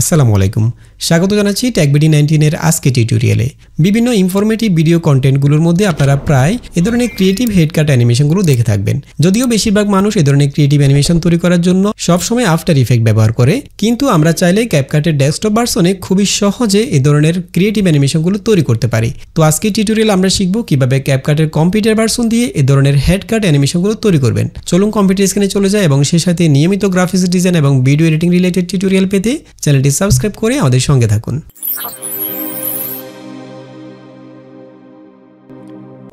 আসসালামু আলাইকুম স্বাগত জানাচ্ছি টেকবিডি 19 এর আজকে টিউটোরিয়ালে বিভিন্ন ইনফরমেটিভ ভিডিও কন্টেন্টগুলোর মধ্যে আপনারা প্রায় এই ধরনের ক্রিয়েটিভ হেডকাট অ্যানিমেশনগুলো দেখে থাকবেন। যদিও বেশিরভাগ মানুষ এই ধরনের ক্রিয়েটিভ অ্যানিমেশন তৈরি করার জন্য সব সময় আফটার ইফেক্ট ব্যবহার করে, কিন্তু আমরা চাইলে ক্যাপকাটের ডেস্কটপ ভার্সনে খুবই সহজে এই ধরনের ক্রিয়েটিভ অ্যানিমেশনগুলো তৈরি করতে পারি। তো আজকে টিউটোরিয়ালে আমরা শিখব কিভাবে ক্যাপকাটের কম্পিউটার ভার্সন দিয়ে এই ধরনের হেডকাট অ্যানিমেশনগুলো তৈরি করবেন। চলুন কম্পিউটার স্ক্রিনে চলে যায় এবং সেই সাথে নিয়মিত গ্রাফিক্স ডিজাইন এবং ভিডিও এডিটিং রিলেটেড টিউটোরিয়াল পেতে চ্যানেলটি সাবস্ক্রাইব করে আমাদের সঙ্গে থাকুন।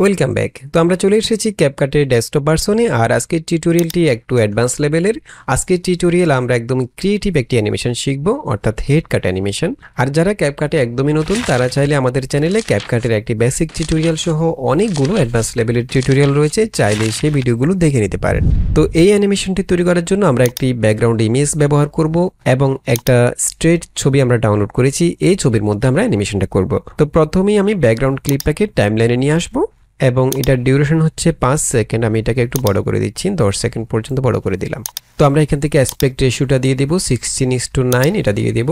Welcome back. তো আমরা চলে এসেছি ক্যাপকাটের ডেস্কটপ ভার্সনে, আর আজকের টিউটোরিয়ালটি একটু অ্যাডভান্স লেভেলের। আজকের টিউটোরিয়াল আমরা একদম ক্রিয়েটিভ একটি অ্যানিমেশন শিখব, অর্থাৎ হেডকাট অ্যানিমেশন। আর যারা ক্যাপকাটে একদমই নতুন তারা চাইলে আমাদের চ্যানেলে ক্যাপকাটের একটি বেসিক টিউটোরিয়াল সহ অনেকগুলো অ্যাডভান্স লেভেলের টিউটোরিয়াল রয়েছে, চাইলে সেই ভিডিওগুলো দেখে নিতে পারেন। তো এই অ্যানিমেশনটি তৈরি করার জন্য আমরা একটি ব্যাকগ্রাউন্ড ইমেজ ব্যবহার করব এবং একটা স্ট্রেট ছবি আমরা ডাউনলোড করেছি। এই ছবির মধ্যে আমরা অ্যানিমেশনটা করব। তো প্রথমেই আমি ব্যাকগ্রাউন্ড ক্লিপটাকে টাইমলাইনে নিয়ে আসবো এবং এটার ডিউরেশন হচ্ছে 5 সেকেন্ড। আমি এটাকে একটু বড় করে দিচ্ছি, 10 সেকেন্ড পর্যন্ত বড় করে দিলাম। তো আমরা এখান থেকে অ্যাসপেক্ট রেশিওটা দিয়ে দেব 16:9, এটা দিয়ে দেব।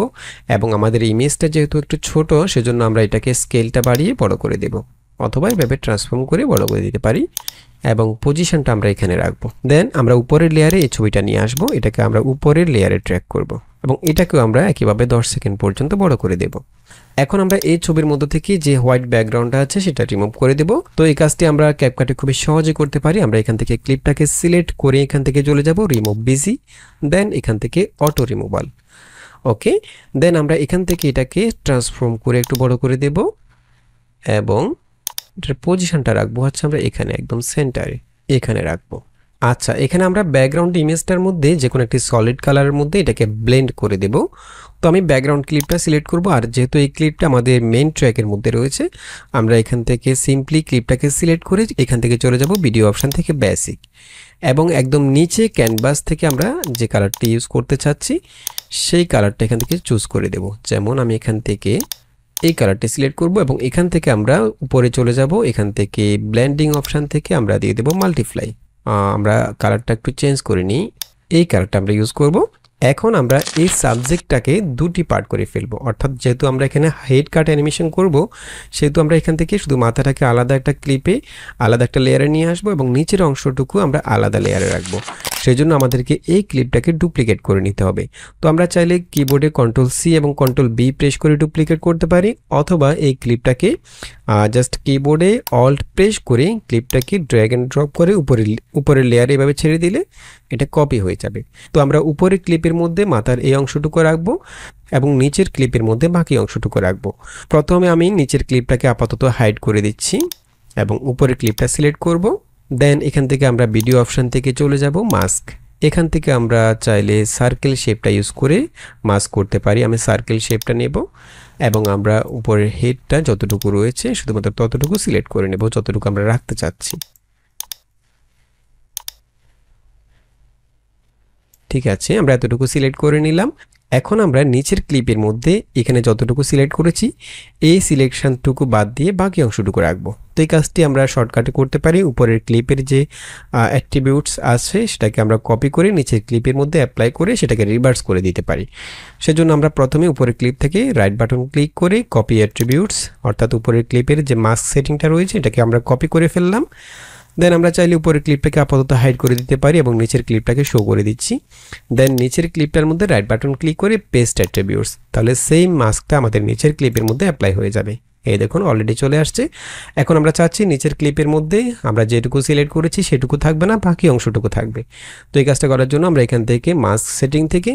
এবং আমাদের ইমেজটা যেহেতু একটু ছোট, সেজন্য আমরা এটাকে স্কেলটা বাড়িয়ে বড় করে দেব, অথবা এভাবে ট্রান্সফর্ম করে বড় করে দিতে পারি। এবং পজিশনটা আমরা এখানে রাখবো। দেন আমরা উপরের লেয়ারে এই ছবিটা নিয়ে আসবো, এটাকে আমরা উপরের লেয়ারে ট্র্যাক করব এবং এটাকেও আমরা একইভাবে 10 সেকেন্ড পর্যন্ত বড় করে দেব। এখন আমরা এই ছবির মধ্যে থেকে যে হোয়াইট ব্যাকগ্রাউন্ডটা আছে সেটা রিমুভ করে দেব। তো এই কাজটি আমরা ক্যাপকাটে খুবই সহজে করতে পারি। আমরা এখান থেকে ক্লিপটাকে সিলেক্ট করে এখান থেকে চলে যাব রিমুভ বিজি, দেন এখান থেকে অটো রিমুভাল। ওকে, দেন আমরা এখান থেকে এটাকে ট্রান্সফর্ম করে একটু বড় করে দেব এবং এটার পজিশনটা রাখবো হচ্ছে আমরা এখানে একদম সেন্টারে এখানে রাখবো। আচ্ছা, এখানে আমরা ব্যাকগ্রাউন্ড ইমেজটার মধ্যে যে কোনো একটি সলিড কালারের মধ্যে এটাকে ব্লেন্ড করে দেব। তো আমি ব্যাকগ্রাউন্ড ক্লিপটা সিলেক্ট করব, আর যেহেতু এই ক্লিপটা আমাদের মেইন ট্র্যাকের মধ্যে রয়েছে, আমরা এখান থেকে সিম্পলি ক্লিপটাকে সিলেক্ট করে এখান থেকে চলে যাব ভিডিও অপশান থেকে বেসিক, এবং একদম নিচে ক্যানভাস থেকে আমরা যে কালারটি ইউজ করতে চাচ্ছি সেই কালারটা এখান থেকে চুজ করে দেব। যেমন আমি এখান থেকে এই কালারটি সিলেক্ট করব এবং এখান থেকে আমরা উপরে চলে যাব, এখান থেকে ব্লেন্ডিং অপশান থেকে আমরা দিয়ে দেব মাল্টিপ্লাই। আমরা কালারটা একটু চেঞ্জ করে নিই, এই কালারটা আমরা ইউজ করব। এখন আমরা এই সাবজেক্টটাকে দুটি পার্ট করে ফেলবো, অর্থাৎ যেহেতু আমরা এখানে হেড কাট অ্যানিমেশন করব, সেহেতু আমরা এখান থেকে শুধু মাথাটাকে আলাদা একটা ক্লিপে আলাদা একটা লেয়ারে নিয়ে আসবো এবং নিচের অংশটুকু আমরা আলাদা লেয়ারে রাখবো। সেই জন্য আমাদেরকে এই ক্লিপটাকে ডুপ্লিকেট করে নিতে হবে। তো আমরা চাইলে কিবোর্ডে Ctrl+C এবং Ctrl+B প্রেস করে ডুপ্লিকেট করতে পারি, অথবা এই ক্লিপটাকে জাস্ট কিবোর্ডে Alt প্রেস করে ক্লিপটাকে ড্র্যাগ অ্যান্ড ড্রপ করে উপরের লেয়ারে এভাবে ছেড়ে দিলে এটা কপি হয়ে যাবে। তো আমরা উপরের ক্লিপের মধ্যে মাথার এই অংশটুকু রাখবো এবং নিচের ক্লিপের মধ্যে বাকি অংশটুকু রাখবো। প্রথমে আমি নিচের ক্লিপটাকে আপাতত হাইড করে দিচ্ছি এবং উপরের ক্লিপটা সিলেক্ট করব। দেন এখান থেকে আমরা ভিডিও অপশান থেকে চলে যাব মাস্ক। এখান থেকে আমরা চাইলে সার্কেল শেপটা ইউজ করে মাস্ক করতে পারি। আমি সার্কেল শেপটা নেব এবং আমরা উপরের হেডটা যতটুকু রয়েছে শুধুমাত্র ততটুকু সিলেক্ট করে নেব, যতটুকু আমরা রাখতে চাচ্ছি। ঠিক আছে, আমরা এতটুকু সিলেক্ট করে নিলাম। এখন আমরা নিচের ক্লিপের মধ্যে এখানে যতটুকু সিলেক্ট করেছি এই সিলেকশনটুকু বাদ দিয়ে বাকি অংশটুকু রাখবো। তো এই কাজটি আমরা শর্টকাটে করতে পারি। উপরের ক্লিপের যে অ্যাট্রিবিউটস আছে সেটাকে আমরা কপি করে নিচের ক্লিপের মধ্যে অ্যাপ্লাই করে সেটাকে রিভার্স করে দিতে পারি। সেজন্য আমরা প্রথমে উপরের ক্লিপ থেকে রাইট বাটন ক্লিক করে কপি অ্যাট্রিবিউটস, অর্থাৎ উপরের ক্লিপের যে মাস্ক সেটিংটা রয়েছে এটাকে আমরা কপি করে ফেললাম। দেন আমরা চাইলে উপরের ক্লিপটাকে আপাতত হাইড করে দিতে পারি এবং নিচের ক্লিপটাকে শো করে দিচ্ছি। দেন নিচের ক্লিপটার মধ্যে রাইট বাটন ক্লিক করে পেস্ট অ্যাট্রিবিউটস, তাহলে সেম মাস্কটা আমাদের নিচের ক্লিপের মধ্যে অ্যাপ্লাই হয়ে যাবে। এই দেখুন অলরেডি চলে আসছে। এখন আমরা চাচ্ছি নিচের ক্লিপের মধ্যে আমরা যেটুকু সিলেক্ট করেছি সেটুকু থাকবে না, বাকি অংশটুকু থাকবে। তো এই কাজটা করার জন্য আমরা এখান থেকে মাস্ক সেটিং থেকে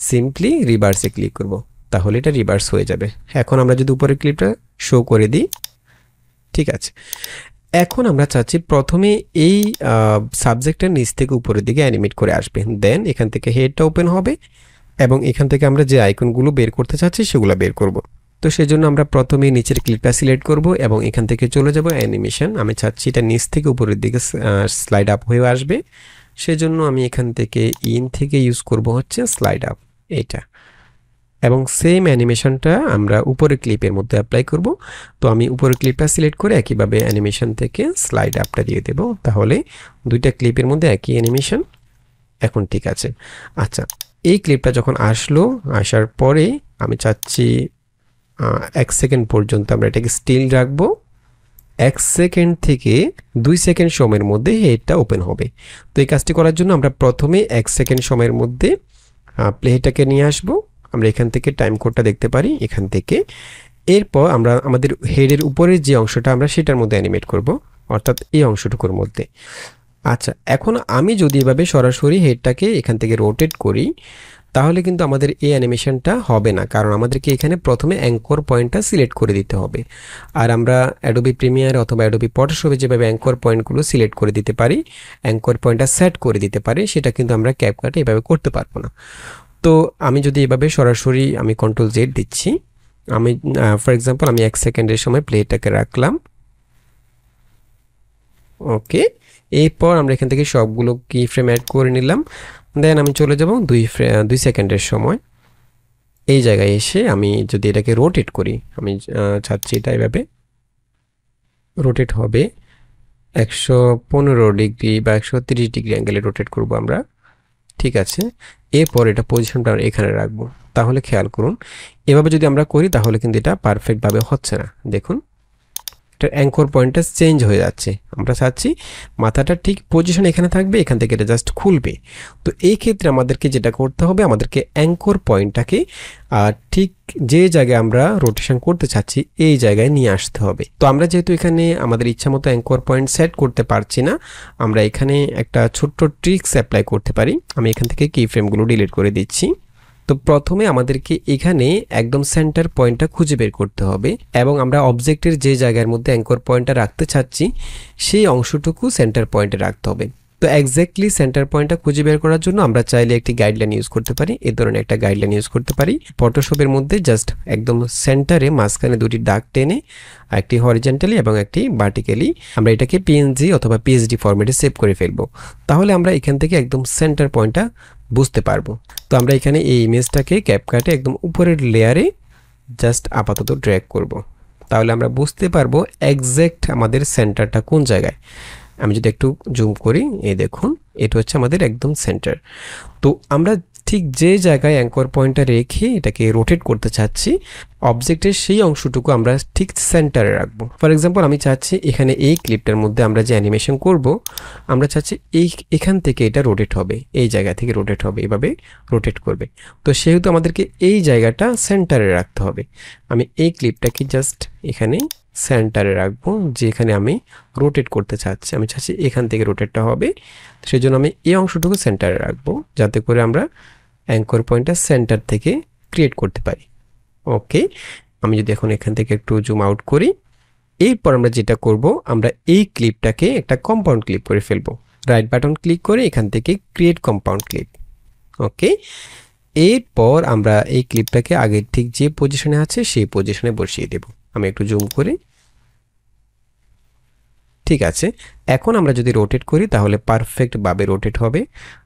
সিম্পলি রিভার্সে ক্লিক করব, তাহলে এটা রিভার্স হয়ে যাবে। এখন আমরা যদি উপরের ক্লিপটা শো করে দিই, ঠিক আছে। এখন আমরা চাচ্ছি প্রথমে এই সাবজেক্টের নিচ থেকে উপরের দিকে অ্যানিমেট করে আসবে। দেন এখান থেকে হেডটা ওপেন হবে এবং এখান থেকে আমরা যে আইকনগুলো বের করতে চাচ্ছি সেগুলো বের করব। তো সেজন্য আমরা প্রথমে নিচের ক্লিপটা সিলেক্ট করব এবং এখান থেকে চলে যাব অ্যানিমেশন। আমি চাচ্ছি এটা নিচ থেকে উপরের দিকে স্লাইড আপ হয়ে আসবে, সেজন্য আমি এখান থেকে ইন থেকে ইউজ করব হচ্ছে স্লাইড আপ এটা, এবং সেম অ্যানিমেশনটা আমরা উপরের ক্লিপের মধ্যে অ্যাপ্লাই করব। তো আমি উপরের ক্লিপটা সিলেক্ট করে একইভাবে অ্যানিমেশন থেকে স্লাইড আপটা দিয়ে দেব, তাহলে দুইটা ক্লিপের মধ্যে একই অ্যানিমেশন। এখন ঠিক আছে। আচ্ছা, এই ক্লিপটা যখন আসলো, আসার পরে আমি চাচ্ছি 1 সেকেন্ড পর্যন্ত আমরা এটাকে স্টিল রাখবো। 1 সেকেন্ড থেকে 2 সেকেন্ড সময়ের মধ্যে হেডটা ওপেন হবে। তো এই কাজটি করার জন্য আমরা প্রথমে 1 সেকেন্ড সময়ের মধ্যে প্লে হেডটাকে নিয়ে আসবো। আমরা এখান থেকে টাইম কোডটা দেখতে পারি এখান থেকে। এরপর আমরা আমাদের হেডের উপরের যে অংশটা আমরা সেটার মধ্যে অ্যানিমেট করব, অর্থাৎ এই অংশটুকুর মধ্যে। আচ্ছা, এখন আমি যদি এভাবে সরাসরি হেডটাকে এখান থেকে রোটেট করি তাহলে কিন্তু আমাদের এই অ্যানিমেশনটা হবে না, কারণ আমাদেরকে এখানে প্রথমে অ্যাঙ্কর পয়েন্টটা সিলেক্ট করে দিতে হবে। আর আমরা অ্যাডোবি প্রিমিয়ার অথবা অ্যাডোবি ফটোশপে যেভাবে অ্যাঙ্কর পয়েন্টগুলো সিলেক্ট করে দিতে পারি, অ্যাঙ্কর পয়েন্টটা সেট করে দিতে পারি, সেটা কিন্তু আমরা ক্যাপকাটে এভাবে করতে পারবো না। তো আমি যদি এভাবে সরাসরি আমি কন্ট্রোল জেড দিচ্ছি, আমি ফর এক্সাম্পল আমি 1 সেকেন্ডের সময় প্লেটাকে রাখলাম। ওকে, এরপর আমরা এখান থেকে সবগুলো কি ফ্রেম অ্যাড করে নিলাম। দেন আমি চলে যাব 2 সেকেন্ডের সময়। এই জায়গায় এসে আমি যদি এটাকে রোটেট করি, আমি চাচ্ছি এটা এভাবে রোটেট হবে 115 ডিগ্রি বা 130 ডিগ্রি অ্যাঙ্গেলে রোটেট করব আমরা। ঠিক আছে, এরপর এটা পজিশনটা আমরা এখানে রাখবো। তাহলে খেয়াল করুন, এভাবে যদি আমরা করি তাহলে কিন্তু এটা পারফেক্টভাবে হচ্ছে না। দেখুন এটা অ্যাঙ্কর পয়েন্টটা চেঞ্জ হয়ে যাচ্ছে। আমরা চাচ্ছি মাথাটা ঠিক পজিশন এখানে থাকবে, এখান থেকে এটা জাস্ট খুলবে। তো এই ক্ষেত্রে আমাদেরকে যেটা করতে হবে, আমাদেরকে অ্যাঙ্কর পয়েন্টটাকে ঠিক যে জায়গায় আমরা রোটেশন করতে চাচ্ছি এই জায়গায় নিয়ে আসতে হবে। তো আমরা যেহেতু এখানে আমাদের ইচ্ছা মতো অ্যাঙ্কর পয়েন্ট সেট করতে পারছি না, আমরা এখানে একটা ছোট্ট ট্রিক্স অ্যাপ্লাই করতে পারি। আমি এখান থেকে কি ফ্রেমগুলো ডিলিট করে দিচ্ছি। তো প্রথমে আমাদেরকে এখানে একদম সেন্টার পয়েন্টটা খুঁজে বের করতে হবে এবং আমরা অবজেক্টের যে জায়গার মধ্যে অ্যাঙ্কর পয়েন্টটা রাখতে চাচ্ছি সেই অংশটুকু সেন্টার পয়েন্টে রাখতে হবে। তো এক্স্যাক্টলি সেন্টার পয়েন্টটা খুঁজে বের করার জন্য আমরা চাইলে একটি গাইডলাইন ইউজ করতে পারি। এই ধরনের একটা গাইডলাইন ইউজ করতে পারি। ফটোশপের মধ্যে জাস্ট একদম সেন্টারে মাঝখানে দুটি দাগ টেনে, একটি হরিজন্টালি এবং একটি ভার্টিক্যালি, আমরা এটাকে পিএনজি অথবা পিএসডি ফরম্যাটে সেভ করে ফেলবো। তাহলে আমরা এখান থেকে একদম সেন্টার পয়েন্টটা বুঝতে পারবো। তো আমরা এখানে এই ইমেজটাকে ক্যাপকাটে একদম উপরের লেয়ারে জাস্ট আপাতত ড্র্যাগ করব। তাহলে আমরা বুঝতে পারবো এক্স্যাক্ট আমাদের সেন্টারটা কোন জায়গায়। আমি যদি একটু জুম করি, এই দেখুন এটা হচ্ছে আমাদের একদম সেন্টার। তো আমরা ঠিক যে জায়গায় অ্যাঙ্কর পয়েন্টটা রেখে এটাকে রোটেট করতে চাচ্ছি, অবজেক্টের সেই অংশটুকু আমরা ঠিক সেন্টারে রাখবো। ফর এক্সাম্পল আমি চাচ্ছি এখানে এই ক্লিপটার মধ্যে আমরা যে অ্যানিমেশন করব, আমরা চাচ্ছি এখান থেকে এটা রোটেট হবে, এই জায়গা থেকে রোটেট হবে, এভাবে রোটেট করবে। তো সেহেতু আমাদেরকে এই জায়গাটা সেন্টারে রাখতে হবে। আমি এই ক্লিপটাকে জাস্ট এখানে সেন্টারে রাখবো, যেখানে আমি রোটেট করতে চাচ্ছি। আমি চাচ্ছি এখান থেকে রোটেটটা হবে, সেই জন্য আমি এই অংশটুকু সেন্টারে রাখবো, যাতে করে আমরা অ্যাঙ্কর পয়েন্টটা সেন্টার থেকে ক্রিয়েট করতে পারি। ওকে, আমি যদি এখন এখান থেকে একটু জুম আউট করি, এরপর আমরা যেটা করব, আমরা এই ক্লিপটাকে একটা কম্পাউন্ড ক্লিপ করে ফেলবো। রাইট বাটন ক্লিক করে এখান থেকে ক্রিয়েট কম্পাউন্ড ক্লিপ। ওকে, এরপর আমরা এই ক্লিপটাকে আগের ঠিক যে পজিশনে আছে সেই পজিশনে বসিয়ে দেব। আমি একটু জুম করি। ঠিক আছে, এখন আমরা যদি রোটেট করি তাহলে পারফেক্টভাবে রোটেট হবে।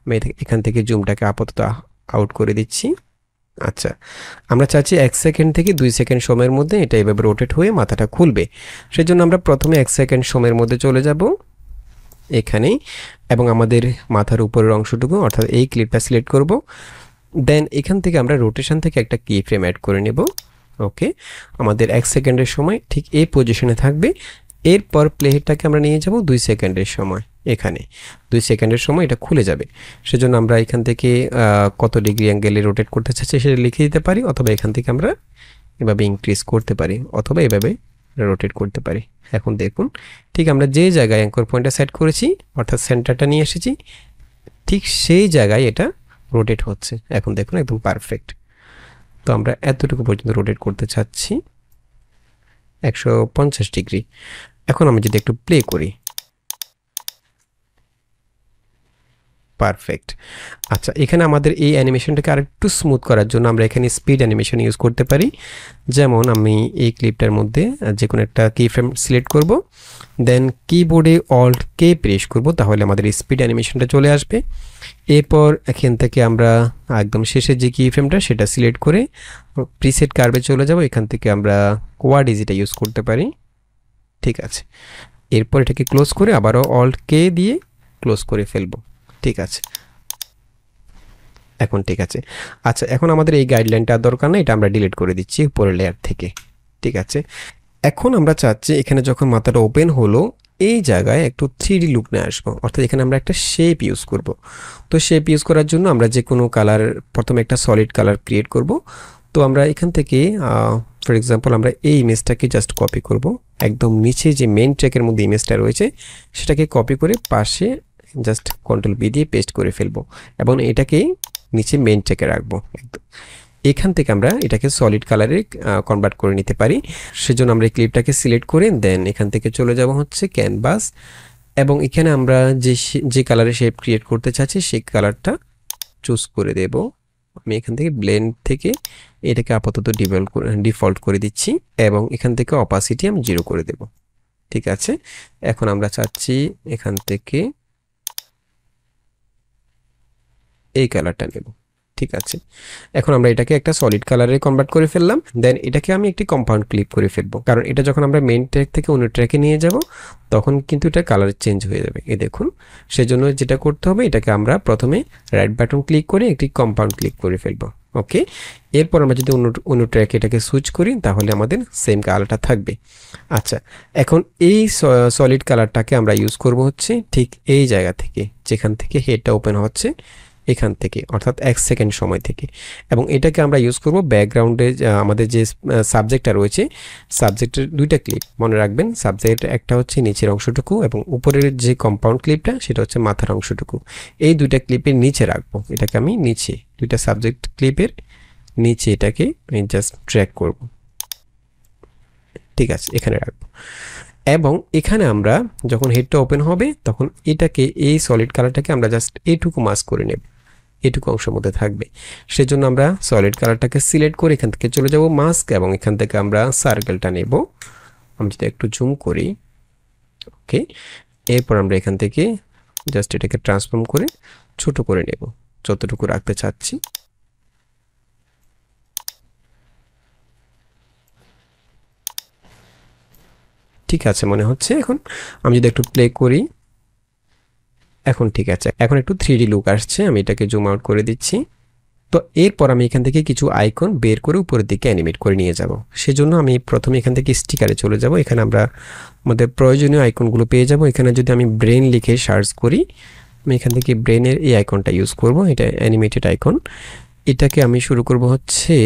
আমি এখান থেকে জুমটাকে আপাতত আউট করে দিচ্ছি। আচ্ছা, আমরা চাচ্ছি 1 সেকেন্ড থেকে 2 সেকেন্ড সময়ের মধ্যে এটা এভাবে রোটেট হয়ে মাথাটা খুলবে। সেজন্য আমরা প্রথমে 1 সেকেন্ড সময়ের মধ্যে চলে যাব এখানে এবং আমাদের মাথার উপরের অংশটুকু অর্থাৎ এই ক্লিপটা সিলেক্ট করব। দেন এখান থেকে আমরা রোটেশন থেকে একটা কি ফ্রেম অ্যাড করে নেব। ওকে, আমাদের 1 সেকেন্ডের সময় ঠিক এই পজিশনে থাকবে। এরপর প্লেহেডটাকে আমরা নিয়ে যাব 2 সেকেন্ডের সময়, এখানে 2 সেকেন্ডের সময় এটা খুলে যাবে। সেজন্য আমরা এখান থেকে কত ডিগ্রি অ্যাঙ্গেলে রোটেট করতে চাচ্ছি সেটা লিখে দিতে পারি, অথবা এখান থেকে আমরা এভাবে ইনক্রিজ করতে পারি, অথবা এভাবে রোটেট করতে পারি। এখন দেখুন ঠিক আমরা যে জায়গায় অ্যাঙ্কর পয়েন্টটা সেট করেছি অর্থাৎ সেন্টারটা নিয়ে এসেছি, ঠিক সেই জায়গায় এটা রোটেট হচ্ছে। এখন দেখুন একদম পারফেক্ট। তো আমরা এতটুকু পর্যন্ত রোটেট করতে চাচ্ছি 150 ডিগ্রি। এখন আমি যদি একটু প্লে করি, পারফেক্ট। আচ্ছা, এখানে আমাদের এই অ্যানিমেশনটাকে আরেকটু স্মুথ করার জন্য আমরা এখানে স্পিড অ্যানিমেশন ইউজ করতে পারি। যেমন আমি এই ক্লিপটার মধ্যে যে কোনো একটা কি ফ্রেম সিলেক্ট করব, দেন কিবোর্ডে অল্ট কে প্রেস করব, তাহলে আমাদের স্পিড অ্যানিমেশনটা চলে আসবে। এরপর এখান থেকে আমরা একদম শেষে যে কি ফ্রেমটা সেটা সিলেক্ট করে প্রিসেট কার্ভে চলে যাব। এখান থেকে আমরা কোয়াড ইজিটা ইউজ করতে পারি। ঠিক আছে, এরপর এটাকে ক্লোজ করে আবারও অল্ট কে দিয়ে ক্লোজ করে ফেলবো। ঠিক আছে, এখন ঠিক আছে। আচ্ছা, এখন আমাদের এই গাইডলাইনটা দরকার না, এটা আমরা ডিলিট করে দিচ্ছি উপরের লেয়ার থেকে। ঠিক আছে, এখন আমরা চাচ্ছি এখানে যখন মাথাটা ওপেন হলো এই জায়গায় একটু 3D লুক নিয়ে আসবো, অর্থাৎ এখানে আমরা একটা শেপ ইউজ করব। তো শেপ ইউজ করার জন্য আমরা যে কোনো কালার, প্রথমে একটা সলিড কালার ক্রিয়েট করব। তো আমরা এখান থেকে ফর এক্সাম্পল আমরা এই ইমেজটাকে জাস্ট কপি করব, একদম নিচে যে মেইন ট্র্যাকের মধ্যে ইমেজটা রয়েছে সেটাকে কপি করে পাশে জাস্ট কন্ট্রোল বি দিয়ে পেস্ট করে ফেলবো এবং এটাকে নিচে মেইন ট্র্যাকে রাখবো একদম। এখান থেকে আমরা এটাকে সলিড কালারে কনভার্ট করে নিতে পারি। সেজন্য আমরা এই ক্লিপটাকে সিলেক্ট করে দেন এখান থেকে চলে যাব হচ্ছে ক্যানভাস, এবং এখানে আমরা যে কালারে শেপ ক্রিয়েট করতে চাচ্ছি সেই কালারটা চুজ করে দেব। আমি এখান থেকে ব্লেন্ড থেকে এটাকে আপাতত ডিফল্ট করে দিচ্ছি এবং এখান থেকে অপাসিটি আমি 0 করে দেব। ঠিক আছে, এখন আমরা চাচ্ছি এখান থেকে এই কালারটা নেব। ঠিক আছে, এখন আমরা এটাকে একটা সলিড কালারে কনভার্ট করে ফেললাম। দেন এটাকে আমি একটি কম্পাউন্ড ক্লিপ করে ফেলবো, কারণ এটা যখন আমরা মেইন ট্র্যাক থেকে অন্য ট্র্যাকে নিয়ে যাব তখন কিন্তু এটা কালার চেঞ্জ হয়ে যাবে। এই দেখুন, সেজন্য যেটা করতে হবে এটাকে আমরা প্রথমে রাইট বাটন ক্লিক করে একটি কম্পাউন্ড ক্লিক করে ফেলবো। ওকে, এরপর আমরা যদি অন্য ট্র্যাকে এটাকে সুইচ করি তাহলে আমাদের সেম কালারটা থাকবে। আচ্ছা, এখন এই সলিড কালারটাকে আমরা ইউজ করব হচ্ছে ঠিক এই জায়গা থেকে, যেখান থেকে হেডটা ওপেন হচ্ছে এখান থেকে, অর্থাৎ 1 সেকেন্ড সময় থেকে। এবং এটাকে আমরা ইউজ করব ব্যাকগ্রাউন্ডে আমাদের যে সাবজেক্টটা রয়েছে, সাবজেক্টের দুইটা ক্লিপ মনে রাখবেন। সাবজেক্ট একটা হচ্ছে নিচের অংশটুকু এবং উপরের যে কম্পাউন্ড ক্লিপটা সেটা হচ্ছে মাথার অংশটুকু। এই দুইটা ক্লিপের নিচে রাখবো, এটাকে আমি নিচে, দুইটা সাবজেক্ট ক্লিপের নিচে এটাকে আমি জাস্ট ড্র্যাগ করব। ঠিক আছে, এখানে রাখবো। এবং এখানে আমরা যখন হেডটা ওপেন হবে তখন এটাকে, এই সলিড কালারটাকে আমরা জাস্ট এইটুকু মাস্ক করে নেব, এটুকু অংশের মধ্যে থাকবে। সেজন্য আমরা সলিড কালারটাকে সিলেক্ট করে এখান থেকে চলে যাব মাস্ক এবং এখান থেকে আমরা সার্কেলটা নেব। আমি যদি একটু জুম করি, ওকে, এরপর আমরা এখান থেকে জাস্ট এটাকে ট্রান্সফর্ম করে ছোট করে নেব যতটুকু রাখতে চাচ্ছি। ঠিক আছে মনে হচ্ছে। এখন আমি যদি একটু প্লে করি, এখন ঠিক আছে, এখন একটু 3D লুক আসছে। আমি এটাকে জুম আউট করে দিচ্ছি। তো এরপর আমি এখান থেকে কিছু আইকন বের করে উপরের দিকে অ্যানিমেট করে নিয়ে যাব। সেজন্য আমি প্রথমে এখান থেকে স্টিকারে চলে যাব। এখানে আমরা আমাদের প্রয়োজনীয় আইকনগুলো পেয়ে যাব। এখানে যদি আমি ব্রেন লিখে সার্চ করি, আমি এখান থেকে ব্রেনের এই আইকনটা ইউজ করব, এটা অ্যানিমেটেড আইকন। এটাকে আমি শুরু করব হচ্ছে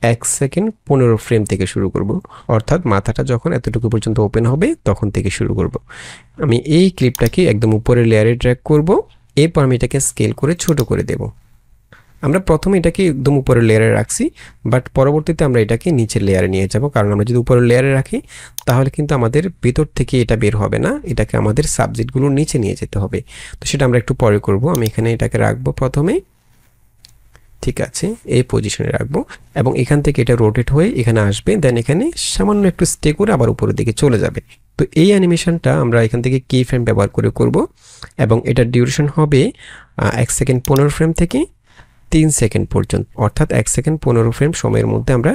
1 সেকেন্ড 15 ফ্রেম থেকে শুরু করব, অর্থাৎ মাথাটা যখন এতটুকু পর্যন্ত ওপেন হবে তখন থেকে শুরু করব। আমি এই ক্লিপটাকে একদম উপরের লেয়ারে ড্র্যাগ করব, এরপর আমি এটাকে স্কেল করে ছোট করে দেব। আমরা প্রথমে এটাকে একদম উপরের লেয়ারে রাখছি, বাট পরবর্তীতে আমরা এটাকে নিচের লেয়ারে নিয়ে যাব, কারণ আমরা যদি উপরের লেয়ারে রাখি তাহলে কিন্তু আমাদের ভেতর থেকে এটা বের হবে না, এটাকে আমাদের সাবজেক্টগুলোর নিচে নিয়ে যেতে হবে। তো সেটা আমরা একটু পরে করব। আমি এখানে এটাকে রাখবো প্রথমে, ঠিক আছে, এই পজিশনে রাখবো এবং এখান থেকে এটা রোটেট হয়ে এখানে আসবে, দেন এখানে সামান্য একটু স্টে করে আবার উপরের দিকে চলে যাবে। তো এই অ্যানিমেশনটা আমরা এখান থেকে কি ফ্রেম ব্যবহার করে করব এবং এটার ডিউরেশন হবে 1 সেকেন্ড 15 ফ্রেম থেকে 3 সেকেন্ড পর্যন্ত, অর্থাৎ 1 সেকেন্ড 15 ফ্রেম সময়ের মধ্যে আমরা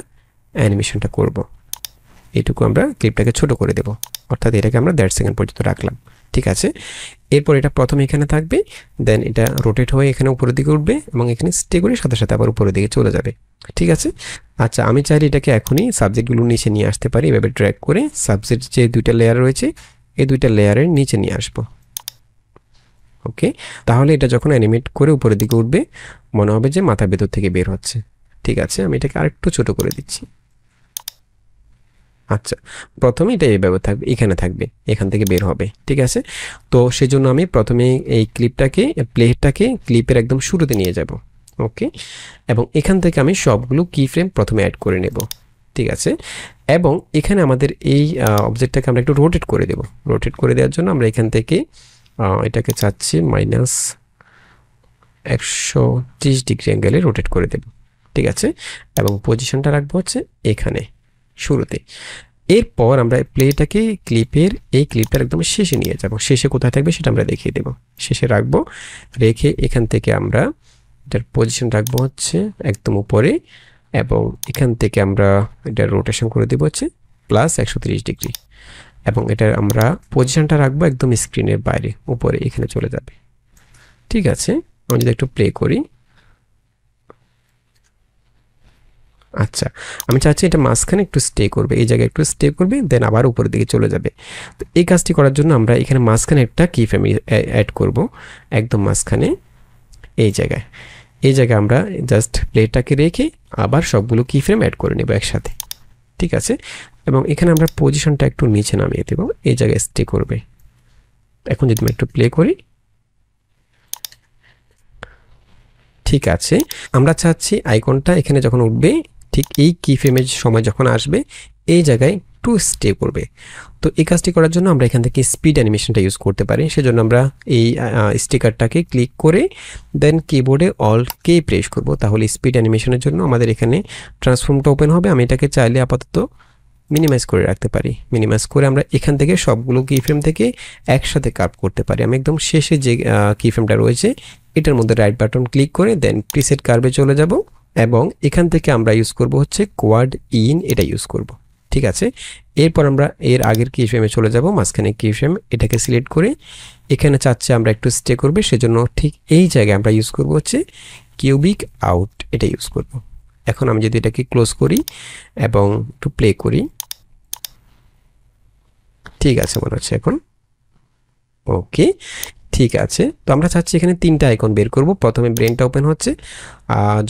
অ্যানিমেশনটা করব। এইটুকু আমরা ক্লিপটাকে ছোট করে দেব, অর্থাৎ এটাকে আমরা 1.5 সেকেন্ড পর্যন্ত রাখলাম। ঠিক আছে, এরপর এটা প্রথমে এখানে থাকবে, দেন এটা রোটেট হয়ে এখানে উপরের দিকে উঠবে এবং এখানে স্টে করে সাথে সাথে আবার উপরের দিকে চলে যাবে। ঠিক আছে, আচ্ছা, আমি চাইলে এটাকে এখনই সাবজেক্টগুলো নিচে নিয়ে আসতে পারি, এভাবে ড্র্যাগ করে সাবজেক্ট যে দুইটা লেয়ার রয়েছে এই দুইটা লেয়ারের নিচে নিয়ে আসবো। ওকে, তাহলে এটা যখন অ্যানিমেট করে উপরের দিকে উঠবে মনে হবে যে মাথার ভেতর থেকে বের হচ্ছে। ঠিক আছে, আমি এটাকে আরেকটু ছোট করে দিচ্ছি। আচ্ছা, প্রথমে এটা এইভাবে থাকবে, এখানে থাকবে, এখান থেকে বের হবে। ঠিক আছে, তো সেজন্য আমি প্রথমে এই প্লেটটাকে ক্লিপের একদম শুরুতে নিয়ে যাব। ওকে, এবং এখান থেকে আমি সবগুলো কি ফ্রেম প্রথমে অ্যাড করে নেব। ঠিক আছে, এবং এখানে আমাদের এই অবজেক্টটাকে আমরা একটু রোটেট করে দেব। রোটেট করে দেওয়ার জন্য আমরা এখান থেকে এটাকে চাচ্ছি -130 ডিগ্রি অ্যাঙ্গেলে রোটেট করে দেব। ঠিক আছে, এবং পজিশনটা রাখবো হচ্ছে এখানে শুরুতে। এরপর আমরা প্লেটাকে এই ক্লিপটার একদম শেষে নিয়ে যাব। শেষে কোথায় থাকবে সেটা আমরা দেখিয়ে দেব। শেষে রাখবো, রেখে এখান থেকে আমরা এটার পজিশন রাখবো হচ্ছে একদম উপরে এবং এখান থেকে আমরা এটার রোটেশন করে দেবো হচ্ছে +130 ডিগ্রি এবং এটার আমরা পজিশনটা রাখবো একদম স্ক্রিনের বাইরে উপরে, এখানে চলে যাবে। ঠিক আছে, আমি যদি একটু প্লে করি, আচ্ছা আমি চাচ্ছি এটা মাঝখানে একটু স্টে করবে, এই জায়গায় একটু স্টে করবে, দেন আবার উপরের দিকে চলে যাবে। তো এই কাজটি করার জন্য আমরা এখানে মাঝখানে একটা কি ফ্রেম অ্যাড করব, একদম মাঝখানে এই জায়গায়। এই জায়গায় আমরা জাস্ট প্লেটটাকে রেখে আবার সবগুলো কি ফ্রেম অ্যাড করে নেব একসাথে, ঠিক আছে। এবং এখানে আমরা পজিশনটা একটু নিচে নামিয়ে দেব, এই জায়গায় স্টে করবে। এখন যদি আমি একটু প্লে করি, ঠিক আছে। আমরা চাচ্ছি আইকনটা এখানে যখন উঠবে, ঠিক এই কি ফ্রেমের সময় যখন আসবে এই জায়গায় একটু স্টে করবে। তো এই কাজটি করার জন্য আমরা এখান থেকে স্পিড অ্যানিমেশনটা ইউজ করতে পারি। সেজন্য আমরা এই স্টিকারটাকে ক্লিক করে দেন কিবোর্ডে অল্ট কে প্রেস করব, তাহলে স্পিড অ্যানিমেশনের জন্য আমাদের এখানে ট্রান্সফর্মটা ওপেন হবে। আমি এটাকে চাইলে আপাতত মিনিমাইজ করে রাখতে পারি। মিনিমাইজ করে আমরা এখান থেকে সবগুলো কি ফ্রেম থেকে একসাথে কার্ভ করতে পারি। আমি একদম শেষে যে কি ফ্রেমটা রয়েছে এটার মধ্যে রাইট বাটন ক্লিক করে দেন প্রিসেট কার্ভে চলে যাব এবং এখান থেকে আমরা ইউজ করব হচ্ছে কোয়াড ইন, এটা ইউজ করব, ঠিক আছে। এরপর আমরা এর আগের কি ফ্রেমে চলে যাব, মাঝখানে কি ফ্রেম এটাকে সিলেক্ট করে এখানে চাচ্ছে আমরা একটু স্টে করবে, সেজন্য ঠিক এই জায়গায় আমরা ইউজ করব হচ্ছে কিউবিক আউট, এটা ইউজ করব। এখন আমি যদি এটাকে ক্লোজ করি এবং একটু প্লে করি, ঠিক আছে মনে হচ্ছে এখন ওকে, ঠিক আছে। তো আমরা চাচ্ছি এখানে তিনটা আইকন বের করব। প্রথমে ব্রেনটা ওপেন হচ্ছে,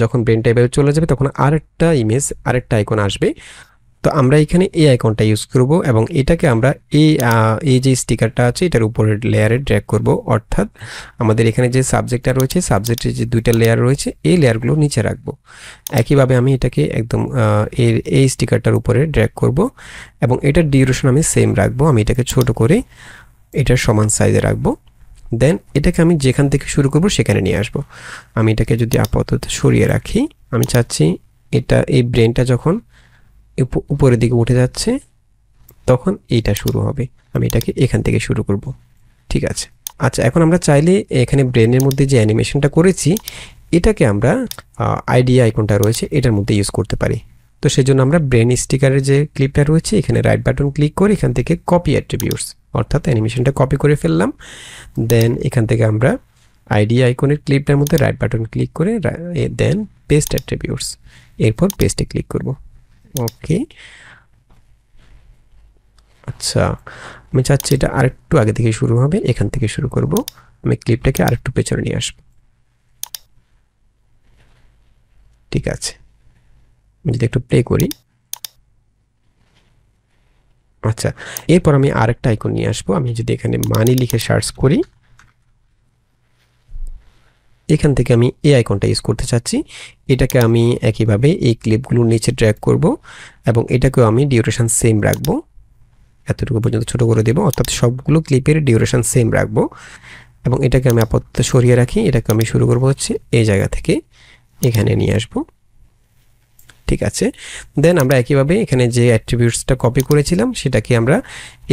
যখন ব্রেনটা এভাবে চলে যাবে তখন আরেকটা ইমেজ, আরেকটা আইকন আসবে। তো আমরা এখানে এই আইকনটা ইউজ করব এবং এটাকে আমরা এই যে স্টিকারটা আছে এটার উপরের লেয়ারে ড্র্যাগ করব, অর্থাৎ আমাদের এখানে যে সাবজেক্টটা রয়েছে, সাবজেক্টের যে দুইটা লেয়ার রয়েছে এই লেয়ারগুলো নিচে রাখবো। একইভাবে আমি এটাকে একদম এই স্টিকারটার উপরে ড্র্যাগ করব এবং এটার ডিউরেশন আমি সেম রাখবো। আমি এটাকে ছোট করে এটার সমান সাইজে রাখবো। দেন এটাকে আমি যেখান থেকে শুরু করব সেখানে নিয়ে আসব। আমি এটাকে যদি আপাতত সরিয়ে রাখি, আমি চাচ্ছি এটা এই ব্রেনটা যখন উপরের দিকে উঠে যাচ্ছে তখন এইটা শুরু হবে, আমি এটাকে এখান থেকে শুরু করব, ঠিক আছে। আচ্ছা এখন আমরা চাইলে এখানে ব্রেনের মধ্যে যে অ্যানিমেশনটা করেছি এটাকে আমরা আইডিয়া আইকনটা রয়েছে এটার মধ্যে ইউজ করতে পারি। তো সেজন্য আমরা ব্রেন স্টিকারের যে ক্লিপটা রয়েছে এখানে রাইট বাটন ক্লিক করে এখান থেকে কপি অ্যাট্রিবিউটস, অর্থাৎ অ্যানিমেশনটা কপি করে ফেললাম। দেন এখান থেকে আমরা আইডিয়া আইকনের ক্লিপটার মধ্যে রাইট বাটন ক্লিক করে দেন পেস্ট অ্যাট্রিবিউটস, এরপর পেস্টে ক্লিক করব, ওকে। আচ্ছা আমি চাচ্ছি এটা আরেকটু আগে থেকে শুরু হবে, এখান থেকে শুরু করব। আমি ক্লিপটাকে আরেকটু পেছনে নিয়ে আসবো, ঠিক আছে। আমি যদি একটু প্লে করি, আচ্ছা এরপর আমি আরেকটা আইকন নিয়ে আসবো। আমি যদি এখানে মানি লিখে সার্চ করি, এখান থেকে আমি এই আইকনটা ইউজ করতে চাচ্ছি। এটাকে আমি একইভাবে এই ক্লিপগুলোর নিচে ড্র্যাগ করব এবং এটাকেও আমি ডিউরেশন সেম রাখবো, এতটুকু পর্যন্ত ছোট করে দেব, অর্থাৎ সবগুলো ক্লিপের ডিউরেশন সেম রাখবো এবং এটাকে আমি আপাতত সরিয়ে রাখি। এটাকে আমি শুরু করব হচ্ছে এই জায়গা থেকে এখানে নিয়ে আসবো, ঠিক আছে। দেন আমরা একইভাবে এখানে যে অ্যাট্রিবিউটসটা কপি করেছিলাম সেটাকে আমরা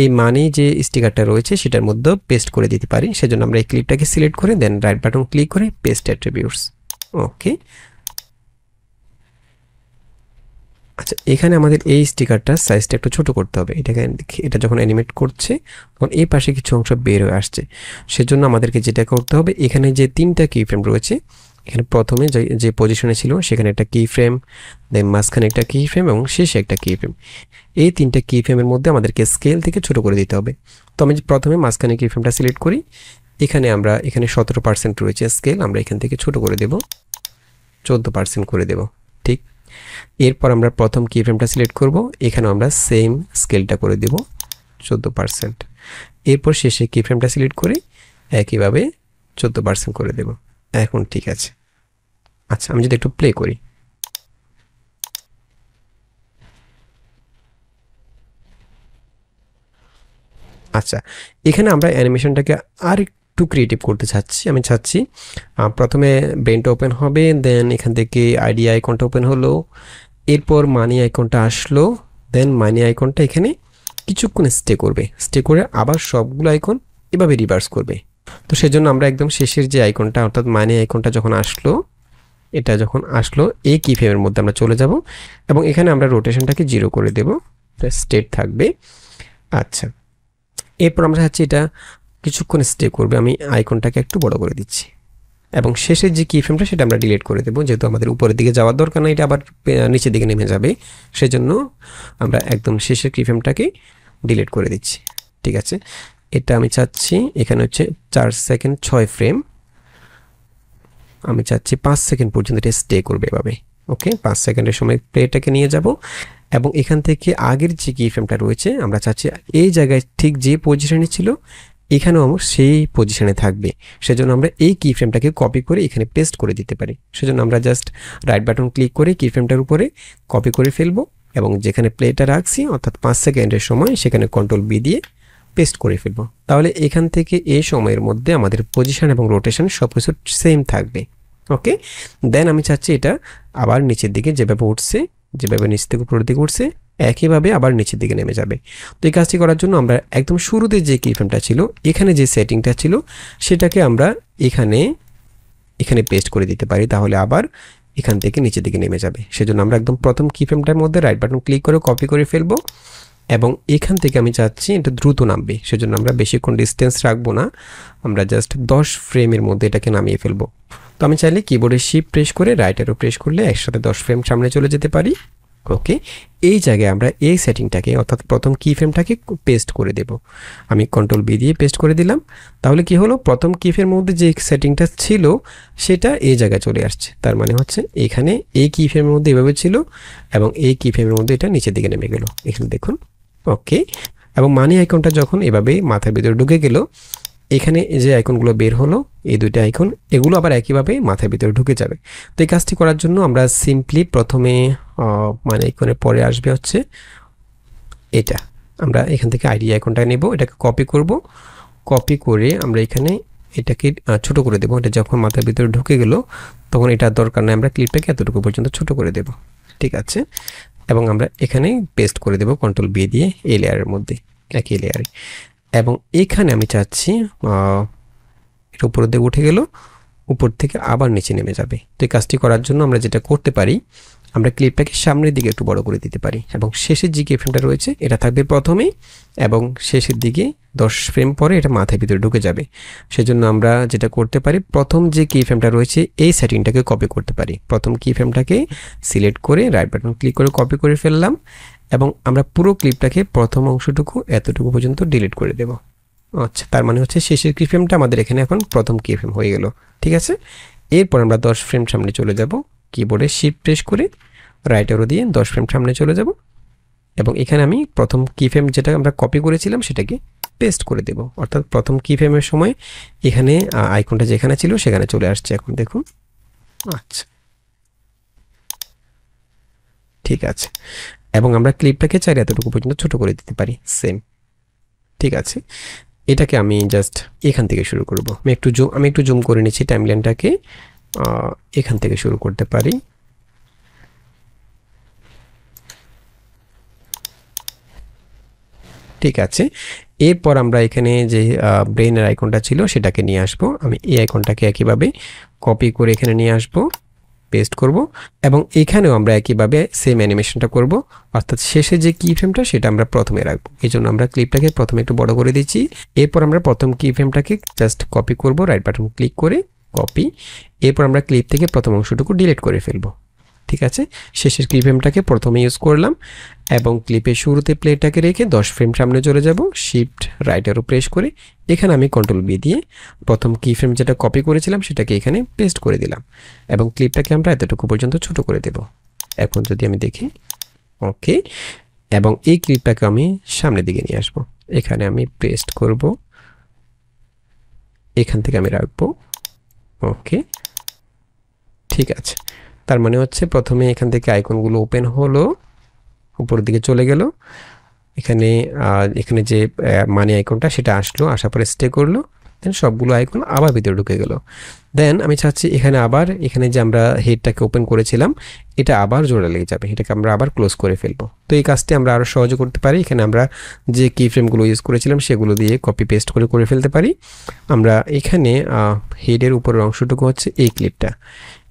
এই মানি যে স্টিকারটা রয়েছে সেটার মধ্যে পেস্ট করে দিতে পারি। সেজন্য আমরা এই ক্লিপটাকে সিলেক্ট করে দেন রাইট বাটন ক্লিক করে পেস্ট অ্যাট্রিবিউটস, ওকে। আচ্ছা এখানে আমাদের এই স্টিকারটার সাইজটা একটু ছোট করতে হবে। এটা যখন অ্যানিমেট করছে তখন এই পাশে কিছু অংশ বের হয়ে আসছে, সেজন্য আমাদেরকে যেটা করতে হবে এখানে যে তিনটা কি ফ্রেম রয়েছে, এখানে প্রথমে যে পজিশনে ছিল সেখানে একটা কি ফ্রেম, দেন মাঝখানে একটা কি ফ্রেম এবং শেষে একটা কি ফ্রেম, এই তিনটা কি ফ্রেমের মধ্যে আমাদেরকে স্কেল থেকে ছোট করে দিতে হবে। তো আমি প্রথমে মাঝখানে কি ফ্রেমটা সিলেক্ট করি, এখানে 17% রয়েছে স্কেল, আমরা এখান থেকে ছোট করে দেব, 14% করে দেব, ঠিক। এরপর আমরা প্রথম কি ফ্রেমটা সিলেক্ট করব, এখানে আমরা সেম স্কেলটা করে দেব 14%। এরপর শেষে কি ফ্রেমটা সিলেক্ট করে একইভাবে 14% করে দেব, এখন ঠিক আছে। আচ্ছা আমি যদি একটু প্লে করি, আচ্ছা এখানে আমরা অ্যানিমেশনটাকে আর একটু ক্রিয়েটিভ করতে চাচ্ছি। আমি চাচ্ছি প্রথমে ব্রেনটা ওপেন হবে, দেন এখান থেকে আইডিয়া আইকনটা ওপেন হলো, এরপর মানি আইকনটা আসলো, দেন মানি আইকনটা এখানে কিছুক্ষণ স্টে করবে, স্টে করে আবার সবগুলো আইকন এভাবে রিভার্স করবে। তো সেজন্য আমরা একদম শেষের যে আইকনটা অর্থাৎ মানি আইকনটা যখন আসলো, এটা যখন আসলো এই কি ফ্রেমের মধ্যে আমরা চলে যাব এবং এখানে আমরা রোটেশনটাকে 0 করে দেব, স্টেট থাকবে। আচ্ছা এরপর আমরা চাচ্ছি এটা কিছুক্ষণ স্টে করবে, আমি আইকনটাকে একটু বড় করে দিচ্ছি, এবং শেষের যে কি ফ্রেমটা সেটা আমরা ডিলিট করে দেবো, যেহেতু আমাদের উপরের দিকে যাওয়ার দরকার না, এটা আবার নিচের দিকে নেমে যাবে, সেজন্য আমরা একদম শেষের কি ফ্রেমটাকে ডিলিট করে দিচ্ছি। ঠিক আছে, এটা আমি চাচ্ছি এখানে হচ্ছে 4 সেকেন্ড 6 ফ্রেম, আমি চাচ্ছি 5 সেকেন্ড পর্যন্ত এটা স্টে করবে এভাবে। ওকে, 5 সেকেন্ডের সময় প্লেটাকে নিয়ে যাব এবং এখান থেকে আগের যে কি ফ্রেমটা রয়েছে আমরা চাচ্ছি এই জায়গায় ঠিক যে পজিশনে ছিল এখানেও আমার সেই পজিশনে থাকবে, সেজন্য আমরা এই কি ফ্রেমটাকে কপি করে এখানে পেস্ট করে দিতে পারি। সেজন্য আমরা জাস্ট রাইট বাটন ক্লিক করে কি ফ্রেমটার উপরে কপি করে ফেলবো এবং যেখানে প্লেটা রাখছি অর্থাৎ 5 সেকেন্ডের সময় সেখানে কন্ট্রোল বি দিয়ে পেস্ট করে ফেলবো। তাহলে এখান থেকে এই সময়ের মধ্যে আমাদের পজিশন এবং রোটেশন সব কিছু সেম থাকবে। ওকে, দেন আমি চাচ্ছি এটা আবার নিচের দিকে যেভাবে উঠছে, যেভাবে নিচ থেকে উপরের দিকে উঠছে একইভাবে আবার নিচের দিকে নেমে যাবে। তো এই কাজটি করার জন্য আমরা একদম শুরুতে যে কি ফ্রেমটা ছিল এখানে যে সেটিংটা ছিল সেটাকে আমরা এখানে পেস্ট করে দিতে পারি, তাহলে আবার এখান থেকে নিচের দিকে নেমে যাবে। সেজন্য আমরা একদম প্রথম কি ফ্রেমটার মধ্যে রাইট বাটন ক্লিক করে কপি করে ফেলবো এবং এখান থেকে আমি চাচ্ছি এটা দ্রুত নামবে, সেজন্য আমরা বেশিক্ষণ ডিস্টেন্স রাখবো না, আমরা জাস্ট 10 ফ্রেমের মধ্যে এটাকে নামিয়ে ফেলবো। তো আমি চাইলে কিবোর্ডে শিফট প্রেস করে রাইট অ্যারো প্রেস করলে একসাথে 10 ফ্রেম সামনে চলে যেতে পারি। ওকে, এই জায়গায় আমরা এই সেটিংটাকে অর্থাৎ প্রথম কি ফ্রেমটাকে পেস্ট করে দেব। আমি কন্ট্রোল বি দিয়ে পেস্ট করে দিলাম, তাহলে কি হলো, প্রথম কি ফ্রেমের মধ্যে যে সেটিংটা ছিল সেটা এই জায়গায় চলে আসছে। তার মানে হচ্ছে এখানে এই কি ফ্রেমের মধ্যে এভাবে ছিল এবং এই কি ফ্রেমের মধ্যে এটা নিচের দিকে নেমে গেল, এখানে দেখুন। ওকে, এবং মানি আইকনটা যখন এভাবে মাথার ভিতরে ঢুকে গেল, এখানে যে আইকনগুলো বের হলো এই দুইটা আইকন এগুলো আবার একইভাবে মাথার ভিতরে ঢুকে যাবে। তো এই কাজটি করার জন্য আমরা সিম্পলি প্রথমে মানি আইকনের পরে আসবে হচ্ছে এটা, আমরা এখান থেকে আইডি আইকনটা নেব, এটাকে কপি করব, কপি করে আমরা এখানে এটাকে ছোট করে দেব। এটা যখন মাথার ভিতরে ঢুকে গেল তখন এটা দরকার নেই, আমরা ক্লিপটাকে এতটুকু পর্যন্ত ছোট করে দেব। ঠিক আছে, এবং আমরা এখানে পেস্ট করে দেব কন্ট্রোল বি দিয়ে এই লেয়ারের মধ্যে, একই লেয়ারে। এবং এখানে আমি চাচ্ছি এটা উপরের দিকে উঠে গেল, উপর থেকে আবার নিচে নেমে যাবে। তো এই কাজটি করার জন্য আমরা যেটা করতে পারি, আমরা ক্লিপটাকে সামনের দিকে একটু বড় করে দিতে পারি এবং শেষের যে কি ফ্রেমটা রয়েছে এটা থাকবে প্রথমেই এবং শেষের দিকে 10 ফ্রেম পরে এটা মাথার ভিতরে ঢুকে যাবে। সেজন্য আমরা যেটা করতে পারি, প্রথম যে কি ফ্রেমটা রয়েছে এই সেটিংটাকে কপি করতে পারি। প্রথম কি ফ্রেমটাকে সিলেক্ট করে রাইট বাটন ক্লিক করে কপি করে ফেললাম এবং আমরা পুরো ক্লিপটাকে প্রথম অংশটুকু এতটুকু পর্যন্ত ডিলিট করে দেব। আচ্ছা, তার মানে হচ্ছে শেষের কি ফ্রেমটা আমাদের এখানে এখন প্রথম কি ফ্রেম হয়ে গেল। ঠিক আছে, এরপর আমরা 10 ফ্রেম সামনে চলে যাব, কিবোর্ডে শিফট প্রেস করে রাইট অ্যারো দিয়ে 10 ফ্রেম সামনে চলে যাব এবং এখানে আমি প্রথম কি ফ্রেম যেটা আমরা কপি করেছিলাম সেটাকে পেস্ট করে দেব। অর্থাৎ প্রথম কি ফ্রেমের সময় এখানে আইকনটা যেখানে ছিল সেখানে চলে আসছে, এখন দেখুন। আচ্ছা, ঠিক আছে, এবং আমরা ক্লিপটাকে চাইলে এতটুকু পর্যন্ত ছোট করে দিতে পারি সেম। ঠিক আছে, এটাকে আমি জাস্ট এখান থেকে শুরু করব। আমি একটু জুম করে নিচ্ছি, টাইমলাইনটাকে এখান থেকে শুরু করতে পারি। ঠিক আছে, এরপর আমরা এখানে যে ব্রেইনের আইকনটা ছিল সেটাকে নিয়ে আসব। আমি এই আইকনটাকে একইভাবে কপি করে এখানে নিয়ে আসব, পেস্ট করব এবং এখানেও আমরা একইভাবে সেম অ্যানিমেশনটা করব। অর্থাৎ শেষে যে কি ফ্রেমটা সেটা আমরা প্রথমে রাখবো, এই জন্য আমরা ক্লিপটাকে প্রথমে একটু বড় করে দিচ্ছি। এরপর আমরা প্রথম কি ফ্রেমটাকে জাস্ট কপি করব, রাইট বাটন ক্লিক করে কপি, এরপর আমরা ক্লিপ থেকে প্রথম অংশটুকু ডিলিট করে ফেলবো। ঠিক আছে, শেষের কি ফ্রেমটাকে প্রথমে ইউজ করলাম এবং ক্লিপের শুরুতে প্লেটাকে রেখে 10 ফ্রেম সামনে চলে যাব, শিফট রাইট অ্যারো প্রেস করে এখানে আমি কন্ট্রোল বি দিয়ে প্রথম কি ফ্রেম যেটা কপি করেছিলাম সেটাকে এখানে পেস্ট করে দিলাম এবং ক্লিপটাকে আমরা এতটুকু পর্যন্ত ছোট করে দেব। এখন যদি আমি দেখি, ওকে, এবং এই ক্লিপটাকে আমি সামনের দিকে নিয়ে আসব, এখানে আমি পেস্ট করব, এখান থেকে আমি রাখবো। ওকে, ঠিক আছে, তার মানে হচ্ছে প্রথমে এখান থেকে আইকনগুলো ওপেন হলো, উপরের দিকে চলে গেল, এখানে যে মানি আইকনটা সেটা আসলো, আসার পরে স্টে করলো, দেন সবগুলো আইকন আবার ভিতরে ঢুকে গেল। দেন আমি চাচ্ছি এখানে যে আমরা হেডটাকে ওপেন করেছিলাম এটা আবার জোড়া লেগে যাবে, এটাকে আমরা আবার ক্লোজ করে ফেলবো। তো এই কাজটি আমরা আরও সহজে করতে পারি, এখানে আমরা যে কি ফ্রেমগুলো ইউজ করেছিলাম সেগুলো দিয়ে কপি পেস্ট করে ফেলতে পারি। আমরা এখানে হেডের উপরের অংশটুকু হচ্ছে এই ক্লিপটা,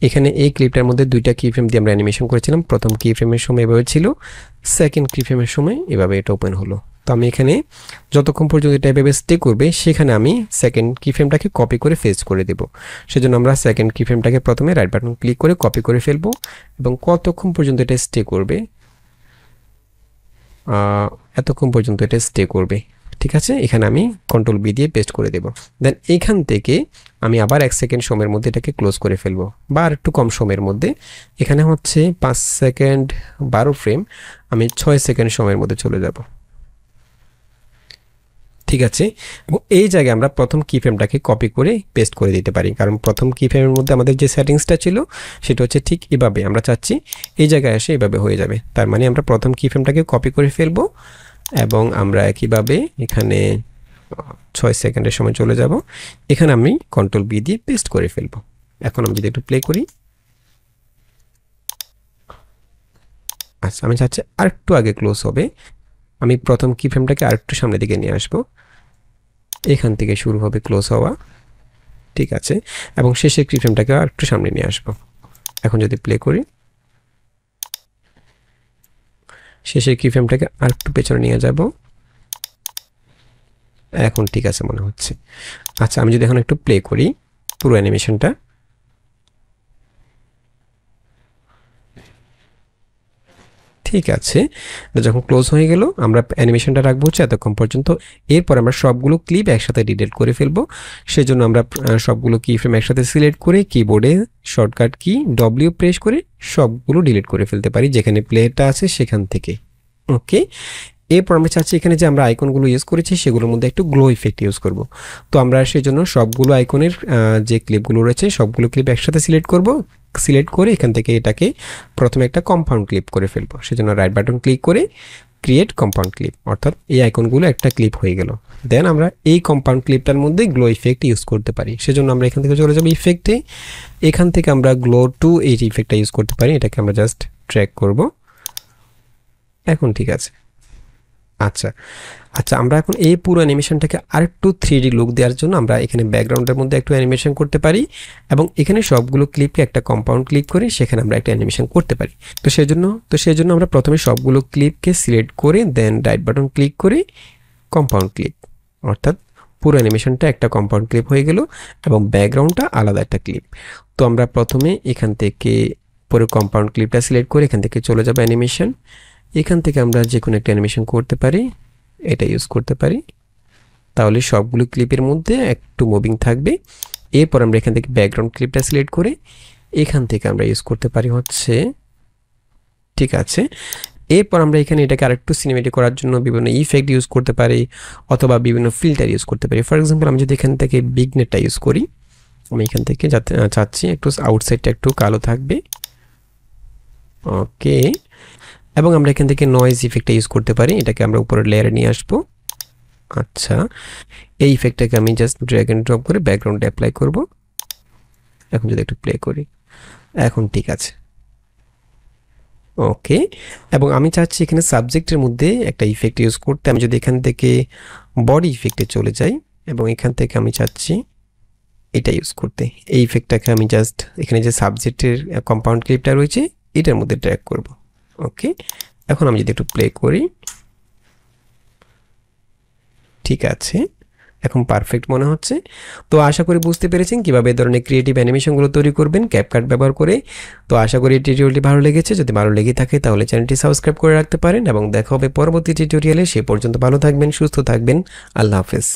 এখানে এই ক্লিপটার মধ্যে দুইটা কি ফ্রেম দিয়ে আমরা অ্যানিমেশন করেছিলাম। প্রথম কি ফ্রেমের সময় এভাবে ছিল, সেকেন্ড কি ফ্রেমের সময় এভাবে এটা ওপেন হলো। তো আমি এখানে যতক্ষণ পর্যন্ত এটা এভাবে স্টে করবে সেখানে আমি সেকেন্ড কি ফ্রেমটাকে কপি করে পেস্ট করে দেব। সেজন্য আমরা সেকেন্ড কি ফ্রেমটাকে প্রথমে রাইট বাটন ক্লিক করে কপি করে ফেলবো এবং কতক্ষণ পর্যন্ত এটা স্টে করবে, এতক্ষণ পর্যন্ত এটা স্টে করবে। ঠিক আছে, এখানে আমি কন্ট্রোল বি দিয়ে পেস্ট করে দেব। দেন এইখান থেকে আমি আবার 1 সেকেন্ড সময়ের মধ্যে এটাকে ক্লোজ করে ফেলবো, বা আর একটু কম সময়ের মধ্যে। এখানে হচ্ছে 5 সেকেন্ড 12 ফ্রেম, আমি 6 সেকেন্ড সময়ের মধ্যে চলে যাব। ঠিক আছে, এবং এই জায়গায় আমরা প্রথম কি ফ্রেমটাকে কপি করে পেস্ট করে দিতে পারি, কারণ প্রথম কি ফ্রেমের মধ্যে আমাদের যে সেটিংসটা ছিল সেটা হচ্ছে ঠিক এভাবে। আমরা চাচ্ছি এই জায়গায় এসে এভাবে হয়ে যাবে, তার মানে আমরা প্রথম কি ফ্রেমটাকে কপি করে ফেলবো এবং আমরা একইভাবে এখানে 6 সেকেন্ডের সময় চলে যাব। এখানে আমি কন্ট্রোল বি দিয়ে পেস্ট করে ফেলবো। এখন আমি যদি একটু প্লে করি, আচ্ছা আমি চাচ্ছি আরেকটু আগে ক্লোজ হবে। আমি প্রথম কি ফ্রেমটাকে আরেকটু সামনের দিকে নিয়ে আসবো, এখান থেকে শুরু হবে ক্লোজ হওয়া। ঠিক আছে, এবং শেষের কি ফ্রেমটাকে আরেকটু সামনে নিয়ে আসবো। এখন যদি প্লে করি, শেষের কি ফ্রেমটাকে আরেকটু পেছনে নিয়ে যাব। এখন ঠিক আছে মনে হচ্ছে। আচ্ছা আমি যদি এখন একটু প্লে করি পুরো অ্যানিমেশনটা, ঠিক আছে, যখন ক্লোজ হয়ে গেল আমরা অ্যানিমেশনটা রাখবো হচ্ছে এতক্ষণ পর্যন্ত। এরপর আমরা সবগুলো ক্লিপ একসাথে ডিলিট করে ফেলবো। সেজন্য আমরা সবগুলো কি ফ্রেম একসাথে সিলেক্ট করে কিবোর্ডে শর্টকাট কি ডব্লিউ প্রেস করে সবগুলো ডিলিট করে ফেলতে পারি যেখানে প্লেটা আছে সেখান থেকে। ওকে, এরপর আমরা চাচ্ছি এখানে যে আমরা আইকনগুলো ইউজ করেছি সেগুলোর মধ্যে একটু গ্লো ইফেক্ট ইউজ করব। তো আমরা সেজন্য সবগুলো আইকনের যে ক্লিপগুলো রয়েছে সবগুলো ক্লিপ একসাথে সিলেক্ট করব। সিলেক্ট করে এখান থেকে এটাকে প্রথমে একটা কম্পাউন্ড ক্লিপ করে ফেলবো। সেজন্য রাইট বাটন ক্লিক করে ক্রিয়েট কম্পাউন্ড ক্লিপ, অর্থাৎ এই আইকনগুলো একটা ক্লিপ হয়ে গেল। দেন আমরা এই কম্পাউন্ড ক্লিপটার মধ্যে গ্লো ইফেক্ট ইউজ করতে পারি। সেজন্য আমরা এখান থেকে চলে যাবো ইফেক্টে। এখান থেকে আমরা গ্লো টু এই ইফেক্টটা ইউজ করতে পারি। এটাকে আমরা জাস্ট ট্র্যাক করব। এখন ঠিক আছে। আচ্ছা আচ্ছা, আমরা এখন এই পুরো অ্যানিমেশনটাকে আরেকটু 3D লুক দেওয়ার জন্য আমরা এখানে ব্যাকগ্রাউন্ডের মধ্যে একটু অ্যানিমেশন করতে পারি এবং এখানে সবগুলো ক্লিপকে একটা কম্পাউন্ড ক্লিক করে সেখানে আমরা একটা অ্যানিমেশন করতে পারি। তো সেজন্য আমরা প্রথমে সবগুলো ক্লিপকে সিলেক্ট করে দেন রাইট বাটন ক্লিক করে কম্পাউন্ড ক্লিপ, অর্থাৎ পুরো অ্যানিমেশনটা একটা কম্পাউন্ড ক্লিপ হয়ে গেল এবং ব্যাকগ্রাউন্ডটা আলাদা একটা ক্লিপ। তো আমরা প্রথমে এখান থেকে পুরো কম্পাউন্ড ক্লিপটা সিলেক্ট করে এখান থেকে চলে যাব অ্যানিমেশন। এখান থেকে আমরা যে কোনো একটা অ্যানিমেশন করতে পারি, এটা ইউজ করতে পারি, তাহলে সবগুলো ক্লিপের মধ্যে একটু মুভিং থাকবে। এরপর আমরা এখান থেকে ব্যাকগ্রাউন্ড ক্লিপটা সিলেক্ট করে এখান থেকে আমরা ইউজ করতে পারি হচ্ছে, ঠিক আছে। এরপর আমরা এখানে এটাকে আরেকটু সিনেমেটিক করার জন্য বিভিন্ন ইফেক্ট ইউজ করতে পারি অথবা বিভিন্ন ফিল্টার ইউজ করতে পারি। ফর এক্সাম্পল আমি যদি এখান থেকে বিগনেটটা ইউজ করি, আমি এখান থেকে যাতে চাচ্ছি একটু আউটসাইডটা একটু কালো থাকবে। ওকে, এবং আমরা এখান থেকে নয়েজ ইফেক্টটা ইউজ করতে পারি। এটাকে আমরা উপরের লেয়ারে নিয়ে আসবো। আচ্ছা, এই ইফেক্টটাকে আমি জাস্ট ড্র্যাগ এন্ড ড্রপ করে ব্যাকগ্রাউন্ডে অ্যাপ্লাই করব। এখন যদি একটু প্লে করি, এখন ঠিক আছে। ওকে, এবং আমি চাচ্ছি এখানে সাবজেক্টের মধ্যে একটা ইফেক্ট ইউজ করতে। আমি যদি এখান থেকে বডি ইফেক্টে চলে যাই এবং এখান থেকে আমি চাচ্ছি এটা ইউজ করতে, এই ইফেক্টটাকে আমি জাস্ট এখানে যে সাবজেক্টের কম্পাউন্ড ক্লিপটা রয়েছে এটার মধ্যে ড্র্যাগ করব। ওকে, এখন আমি যদি একটু প্লে করি, ঠিক আছে, এখন পারফেক্ট মনে হচ্ছে। তো আশা করি বুঝতে পেরেছেন কিভাবে এই ধরনের ক্রিয়েটিভ অ্যানিমেশনগুলো তৈরি করবেন ক্যাপকাট ব্যবহার করে। তো আশা করি এই টিউটোরিয়ালটি ভালো লেগেছে। যদি ভালো লেগে থাকে তাহলে চ্যানেলটি সাবস্ক্রাইব করে রাখতে পারেন এবং দেখা হবে পরবর্তী টিউটোরিয়ালে। সে পর্যন্ত ভালো থাকবেন, সুস্থ থাকবেন। আল্লাহ হাফেজ।